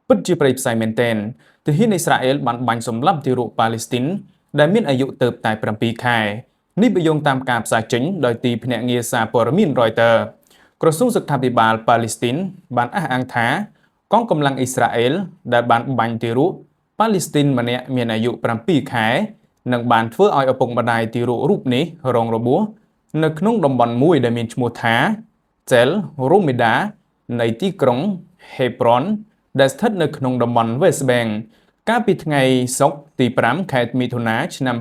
ពិតជាប្រៃផ្សៃមែនទែនទាហានអ៊ីស្រាអែលបានបាញ់សម្លាប់ទារកប៉ាឡេស្ទីនដែលមានអាយុទើបតែ7 ខែនេះបញ្យងតាមការផ្សាយចេញដោយទីភ្នាក់ងារសារព័ត៌មាន Reuters ក្រសួងសុខាភិបាលប៉ាឡេស្ទីនបានអះអាងថាកងកម្លាំងអ៊ីស្រាអែលដែលបានបាញ់ទារកប៉ាឡេស្ទីនម្នាក់មានអាយុ7 ខែនិងបានធ្វើឲ្យឪពុកម្ដាយទារករូបនេះរងរបួសនៅក្នុងតំបន់មួយដែលមានឈ្មោះថា Tel Romeda នៃទីក្រុង Hebron ដែលស្ថិតនៅក្នុងតំបន់ West Bank កាលពីថ្ងៃសុក្រទី5ខែមិថុនាឆ្នាំ2026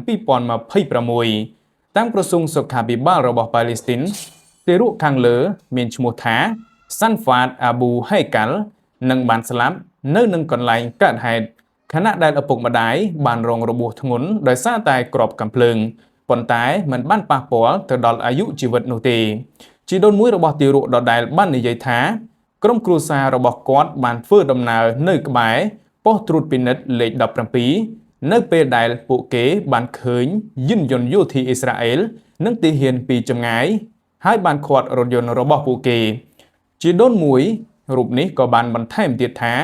តាមក្រសួងសុខាភិបាលរបស់ប៉ាឡេស្ទីនទារកខាងលើមានឈ្មោះថា Sanfat Abu Haikal និងបានស្លាប់នៅនឹងកន្លែងកើតហេតុខណៈដែលឪពុកម្ដាយបានរងរបួសធ្ងន់ដោយសារតែគ្រាប់កាំភ្លើងប៉ុន្តែមិនបានប៉ះពាល់ទៅដល់អាយុជីវិតនោះទេជីដូនមួយរបស់ទារកដដែលបាននិយាយថាក្រុមគ្រួសាររបស់គាត់បានធ្វើដំណើរនៅក្បែរប៉ុស្តិ៍ត្រួតពិនិត្យលេខ17នៅពេលដែលពួកគេបានឃើញយានយន្តយោធាអ៊ីស្រាអែលនិងទាហានពីចម្ងាយហើយបានឃាត់រថយន្តរបស់ពួកគេជីដូនមួយរូបនេះក៏បានបន្ថែមទៀតថា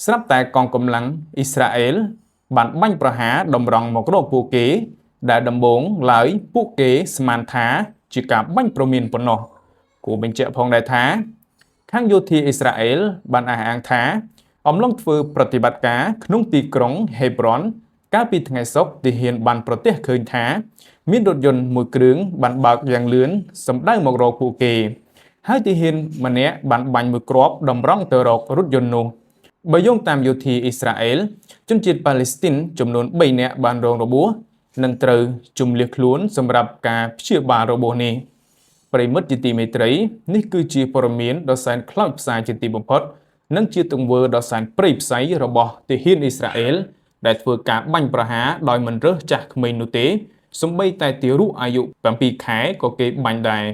ស្រាប់តែកងកម្លាំងអ៊ីស្រាអែលបានបាញ់ប្រហារតម្រង់មករកពួកគេដែលដំបូងឡើយពួកគេស្មានថាជាការបាញ់ប្រមានប៉ុណ្ណោះគួរបញ្ជាក់ផងដែរថាខាងយោធាអ៊ីស្រាអែលបានអះអាងថាអំឡុងធ្វើប្រតិបត្តិការក្នុងទីក្រុង Hebron កាលពីថ្ងៃសុក្រទាហានបានប្រទះឃើញថាមានរថយន្តមួយគ្រឿងបានបើកយ៉ាងលឿនសម្ដៅមករកពួកគេហើយទាហានម្នាក់បានបាញ់មួយគ្រាប់តម្រង់ទៅរករថយន្តនោះបើយោងតាមយោធាអ៊ីស្រាអែលជនជាតិប៉ាឡេស្ទីនចំនួន3នាក់បានរងរបួសនិងត្រូវជម្លៀសខ្លួនសម្រាប់ការព្យាបាលរបួសនេះប្រិមិត្តជាទីមេត្រីនេះគឺជាព័ត៌មានដ៏សែនខ្លោចផ្សាយជាទីបំផុតនិងជាទង្វើដ៏សែនព្រៃផ្សៃរបស់ទាហានអ៊ីស្រាអែលដែលធ្វើការបាញ់ប្រហារដោយមិនរើសចាស់ក្មេងនោះទេសូម្បីតែទារកអាយុ7 ខែក៏គេបាញ់ដែរ